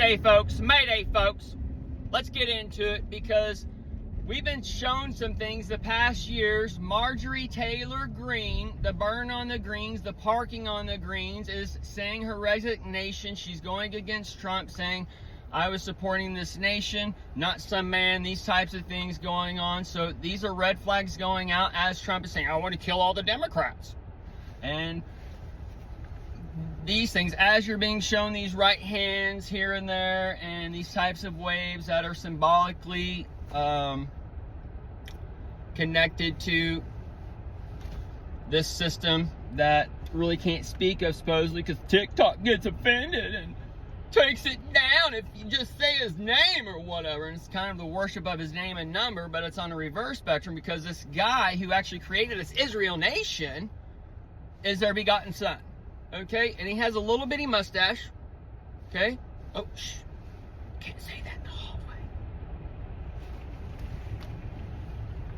Mayday, folks. Mayday, folks. Let's get into it because we've been shown some things the past years. Marjorie Taylor Greene, the burn on the Greens, the parking on the Greens, is saying her resignation. She's going against Trump, saying, I was supporting this nation, not some man, these types of things going on. So these are red flags going out as Trump is saying, I want to kill all the Democrats. And these things, as you're being shown these right hands here and there, and these types of waves that are symbolically connected to this system that really can't speak of, supposedly, because TikTok gets offended and takes it down if you just say his name or whatever. And it's kind of the worship of his name and number, but it's on a reverse spectrum because this guy who actually created this Israel nation is their begotten son. Okay, and he has a little bitty mustache. Okay, oh, shh, can't say that in the hallway.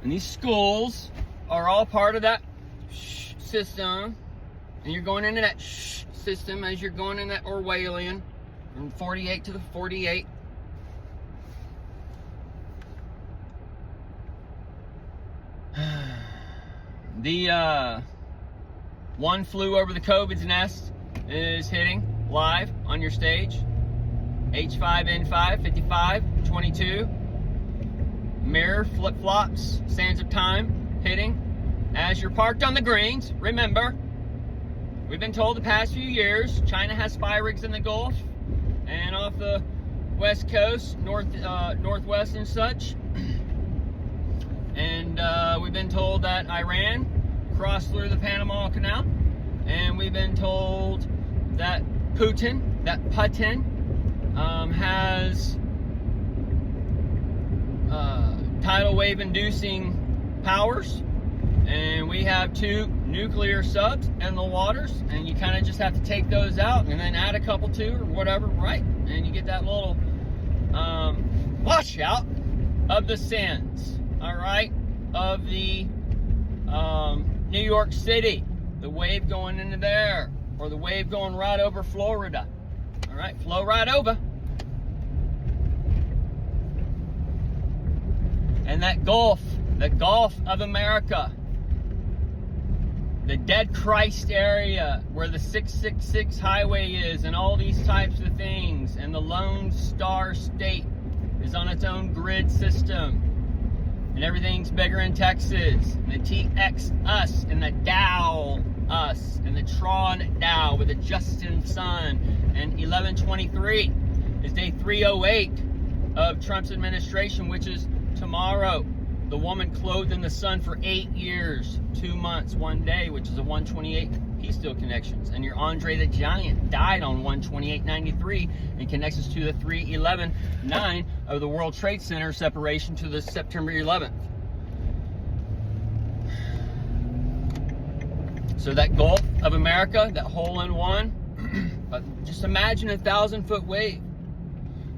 And these schools are all part of that shh system, and you're going into that shh system as you're going in that Orwellian from 48 to the 48. The One Flew Over the COVID's Nest is hitting live on your stage. H5N5, 55, 22. Mirror, flip-flops, Sands of Time hitting. As you're parked on the greens, remember, we've been told the past few years, China has spy rigs in the Gulf and off the west coast, northwest and such. And we've been told that Iran crossed through the Panama Canal, and we've been told that Putin has tidal wave inducing powers, and we have 2 nuclear subs in the waters, and you kind of just have to take those out and then add a couple to or whatever, right? And you get that little washout of the sins, all right, of the New York City, the wave going into there, or the wave going right over Florida. All right, flow right over. And that Gulf of America, the Dead Christ area where the 666 highway is, and all these types of things, and the Lone Star State is on its own grid system. And everything's bigger in Texas, and the TX us, and the Dow us, and the Tron Dow with the Justin Sun, and 1123 is day 308 of Trump's administration, which is tomorrow. The woman clothed in the sun for 8 years, 2 months, 1 day, which is a 128 Peace Deal Connections. And your Andre the Giant died on 128.93 and connects us to the 3/11/9 of the World Trade Center separation to the September 11th. So that Gulf of America, that hole in one, just imagine a 1,000-foot wave.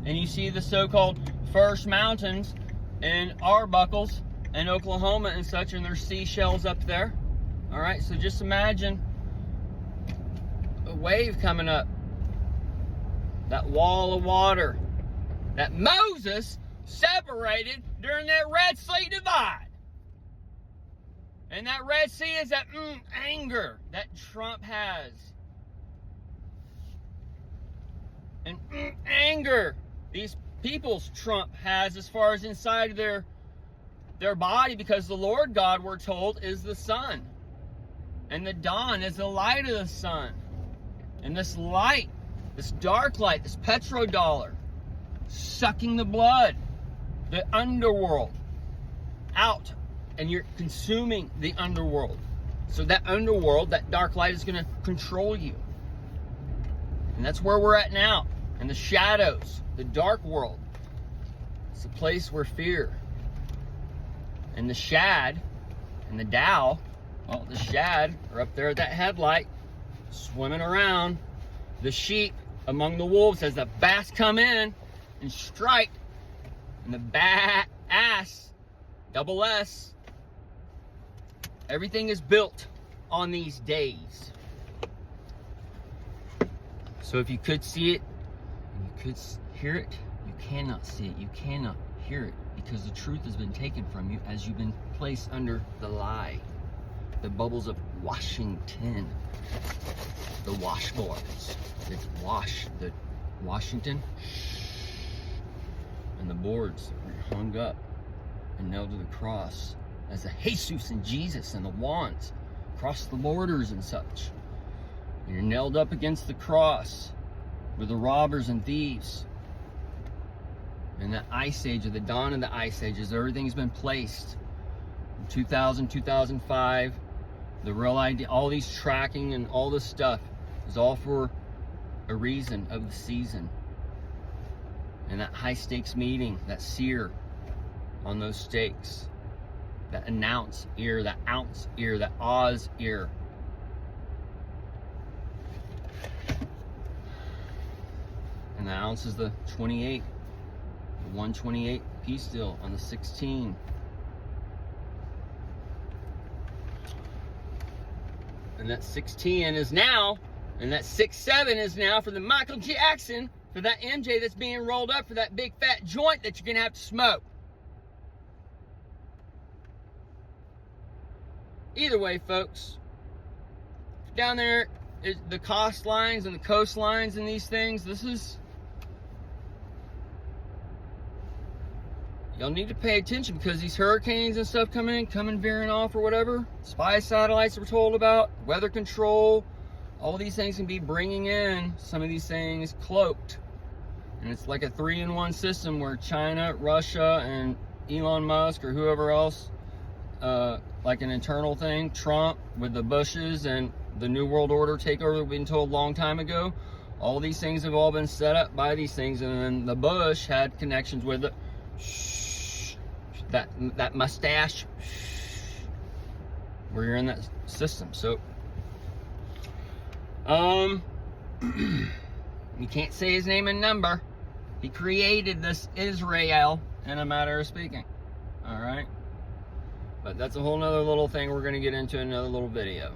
And you see the so-called First Mountains and Arbuckles and Oklahoma and such, and there's seashells up there. All right, so just imagine a wave coming up, that wall of water that Moses separated during that Red Sea divide. And that Red Sea is that anger that Trump has. And anger these people's Trump has as far as inside their body, because the Lord God, we're told, is the sun. And the dawn is the light of the sun. And this light, this dark light, this petrodollar, sucking the blood, the underworld, out. And you're consuming the underworld. So that underworld, that dark light, is going to control you. And that's where we're at now. In the shadows, the dark world. It's a place where fear. And the shad and the Dow, well, the shad are up there at that headlight, swimming around. The sheep among the wolves as the bass come in and strike. And the ass, double S, everything is built on these days. So if you could see it, you could hear it, you cannot see it, you cannot hear it, because the truth has been taken from you as you've been placed under the lie. The bubbles of Washington, the washboards. It's the Washington, and the boards are hung up and nailed to the cross as the Jesus and Jesus and the wands across the borders and such. And you're nailed up against the cross with the robbers and thieves. And the ice age, or the dawn of the ice ages, everything's been placed. In 2000, 2005, the real idea, all these tracking and all this stuff is all for a reason of the season. And that high stakes meeting, that seer on those stakes, that announce ear, that ounce ear, that Oz ear. And the ounce is the 28, the 128 peace deal on the 16. And that 610 is now, and that 6-7 is now for the Michael Jackson, for that MJ that's being rolled up, for that big fat joint that you're gonna have to smoke. Either way, folks, down there, the coast lines and the coastlines and these things, this is, y'all need to pay attention, because these hurricanes and stuff coming veering off or whatever, spy satellites we're told about, weather control, all these things can be bringing in some of these things cloaked. And it's like a 3-in-1 system where China, Russia, and Elon Musk or whoever else, like an internal thing, Trump with the Bushes and the New World Order takeover we've been told a long time ago. All these things have all been set up by these things, and then the Bush had connections with it. That mustache, where you're in that system. So, you can't say his name and number. He created this Israel, in a matter of speaking. All right, but that's a whole nother little thing we're going to get into in another little video.